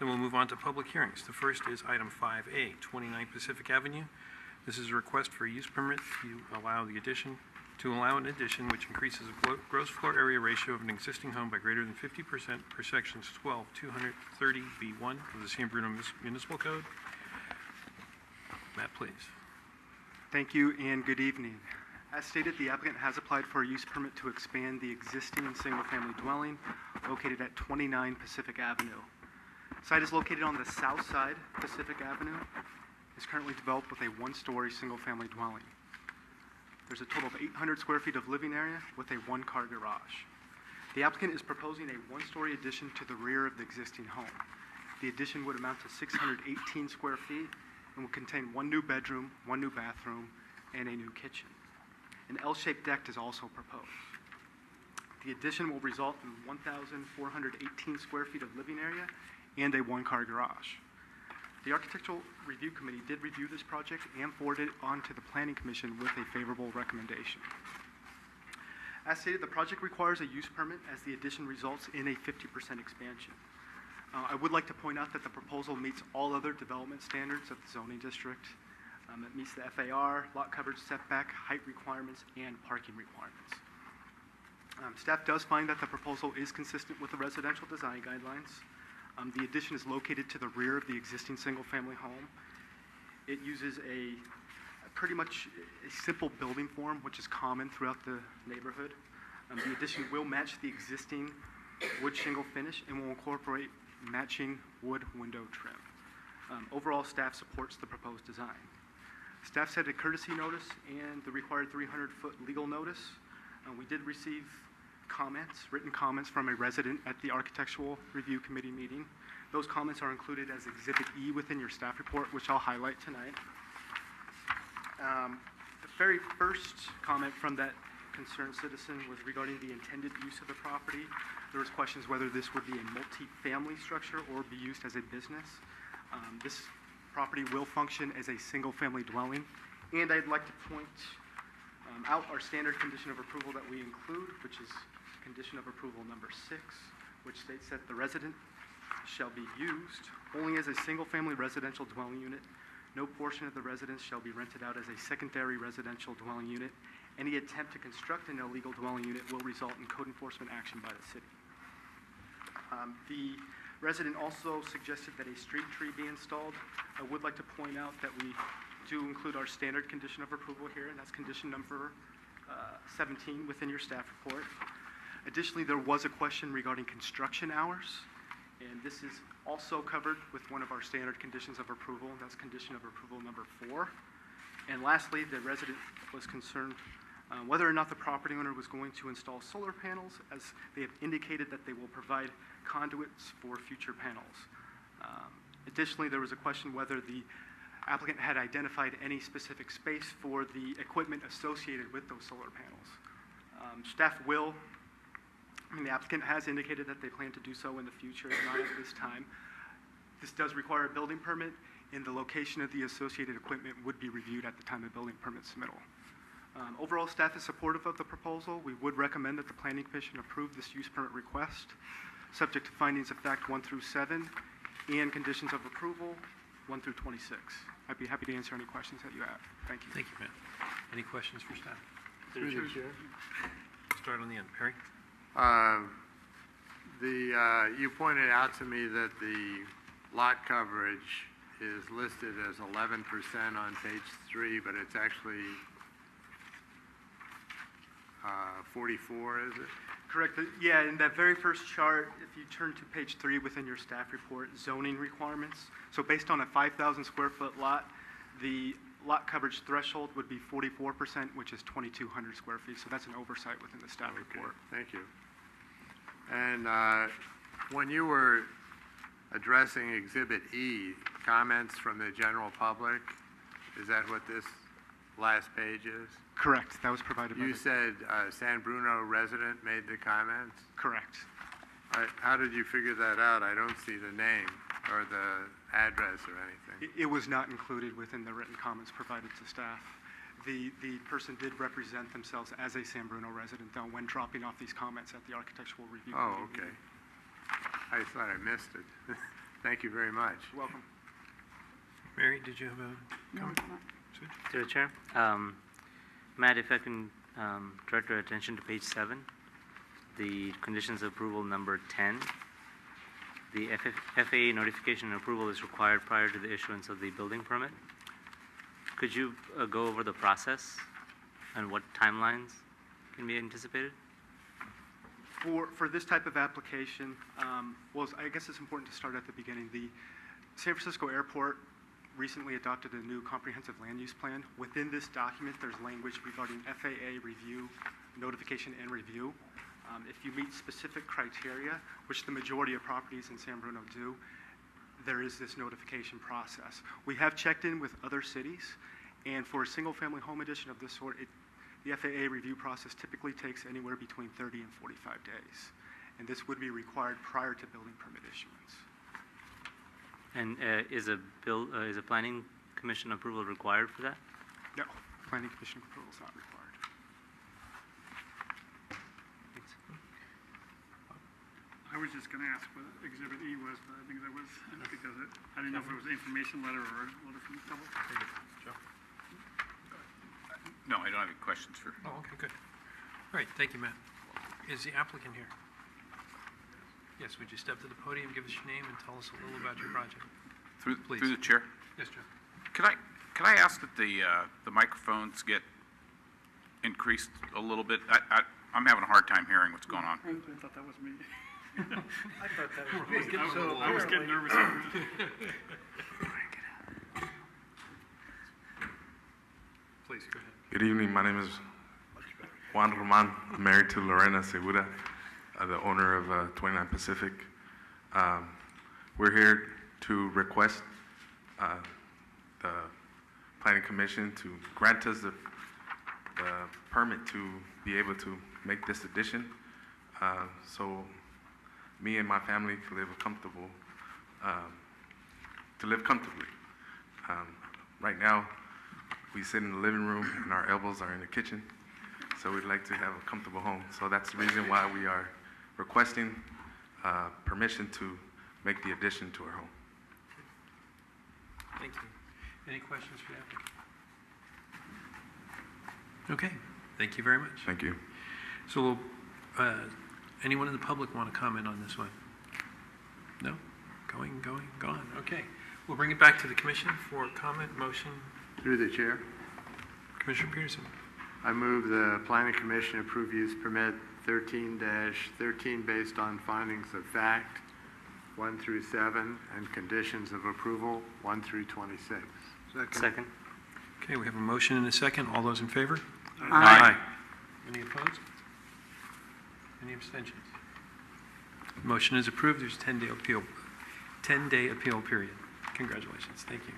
Then we'll move on to public hearings. The first is item 5A, 29 Pacific Avenue. This is a request for a use permit to allow an addition which increases the gross floor area ratio of an existing home by greater than 50% per sections 12-230B1 of the San Bruno Municipal Code. Matt, please. Thank you and good evening. As stated, the applicant has applied for a use permit to expand the existing single-family dwelling located at 29 Pacific Avenue. The site is located on the south side of Pacific Avenue. It's currently developed with a one-story single-family dwelling. There's a total of 800 square feet of living area with a one-car garage. The applicant is proposing a one-story addition to the rear of the existing home. The addition would amount to 618 square feet and will contain one new bedroom, one new bathroom, and a new kitchen. An L-shaped deck is also proposed. The addition will result in 1,418 square feet of living area and a one-car garage. The Architectural Review Committee did review this project and forwarded it on to the Planning Commission with a favorable recommendation. As stated, the project requires a use permit as the addition results in a 50% expansion. I would like to point out that the proposal meets all other development standards of the zoning district. It meets the FAR, lot coverage, setback, height requirements, and parking requirements. Staff does find that the proposal is consistent with the residential design guidelines. The addition is located to the rear of the existing single-family home. It uses a pretty much a simple building form, which is common throughout the neighborhood. The addition will match the existing wood shingle finish and will incorporate matching wood window trim. Overall, staff supports the proposed design. Staff sent a courtesy notice and the required 300-foot legal notice. We did receive written comments from a resident at the Architectural Review Committee meeting. Those comments are included as Exhibit E within your staff report, which I'll highlight tonight. The very first comment from that concerned citizen was regarding the intended use of the property. There was questions whether this would be a multi-family structure or be used as a business. This property will function as a single-family dwelling, and I'd like to point out our standard condition of approval that we include, which is condition of approval number 6, which states that the resident shall be used only as a single-family residential dwelling unit. No portion of the residence shall be rented out as a secondary residential dwelling unit. Any attempt to construct an illegal dwelling unit will result in code enforcement action by the city. The resident also suggested that a street tree be installed. I would like to point out that we do include our standard condition of approval here, and that's condition number 17 within your staff report. Additionally, there was a question regarding construction hours, and this is also covered with one of our standard conditions of approval. That's condition of approval number 4. And lastly, the resident was concerned whether or not the property owner was going to install solar panels, as they have indicated that they will provide conduits for future panels. Additionally, there was a question whether the applicant had identified any specific space for the equipment associated with those solar panels. The applicant has indicated that they plan to do so in the future, not at this time. This does require a building permit, and the location of the associated equipment would be reviewed at the time of building permit submittal. Overall, staff is supportive of the proposal. We would recommend that the Planning Commission approve this use permit request, subject to findings of fact 1 through 7, and conditions of approval 1 through 26. I'd be happy to answer any questions that you have. Thank you. Thank you, Matt. Any questions for staff? Through the chair. Start on the end. Perry? You pointed out to me that the lot coverage is listed as 11% on page 3, but it's actually 44, is it? Correct. Yeah, in that very first chart, if you turn to page 3 within your staff report, zoning requirements. So based on a 5,000 square foot lot, the lot coverage threshold would be 44%, which is 2,200 square feet. So that's an oversight within the staff report. Thank you. And when you were addressing Exhibit E, comments from the general public, is that what this last page is? Correct. That was provided by You said San Bruno resident made the comments? Correct. How did you figure that out? I don't see the name or the address or anything. It was not included within the written comments provided to staff. The person did represent themselves as a San Bruno resident, though, when dropping off these comments at the Architectural Review. Oh, okay. I thought I missed it. Thank you very much. You're welcome. Mary, did you have a comment? Switch? Through the chair. Matt, if I can direct your attention to page 7, the conditions of approval number 10. The FAA notification and approval is required prior to the issuance of the building permit. Could you go over the process and what timelines can be anticipated? For this type of application, well, I guess it's important to start at the beginning. The San Francisco Airport recently adopted a new comprehensive land use plan. Within this document, there's language regarding FAA review, notification, and review. If you meet specific criteria, which the majority of properties in San Bruno do, there is this notification process. We have checked in with other cities, and for a single-family home addition of this sort, the FAA review process typically takes anywhere between 30 and 45 days, and this would be required prior to building permit issuance. And is a planning commission approval required for that? No, planning commission approval is not required. I was just going to ask what Exhibit E was, but I think that was, because I didn't know if it was an information letter or a letter from the public. Joe? No, I don't have any questions for. Oh, okay, good. All right, thank you, Matt. Is the applicant here? Yes, would you step to the podium, give us your name, and tell us a little about your project? Please. Through the chair. Yes, Joe. Can I ask that the microphones get increased a little bit? I'm having a hard time hearing what's going on. I thought that was me. I thought that was me. I was getting nervous. Please, go ahead. Good evening. My name is Juan Roman. I'm married to Lorena Segura, the owner of 29 Pacific. We're here to request the Planning Commission to grant us the permit to be able to make this addition. So me and my family can live comfortably. Right now, we sit in the living room and our elbows are in the kitchen. So we'd like to have a comfortable home. So that's the reason why we are requesting permission to make the addition to our home. Thank you. Any questions for the applicant? Okay, thank you very much. Thank you. So, anyone in the public want to comment on this one? No? Gone. Okay. We'll bring it back to the commission for comment, motion. Through the chair. Commissioner Peterson. I move the Planning Commission approve use permit 13-13 based on findings of fact 1 through 7 and conditions of approval 1 through 26. Second. Okay, we have a motion and a second. All those in favor? Aye. Any opposed? Any abstentions? Motion is approved. There's a 10-day appeal period. Congratulations. Thank you.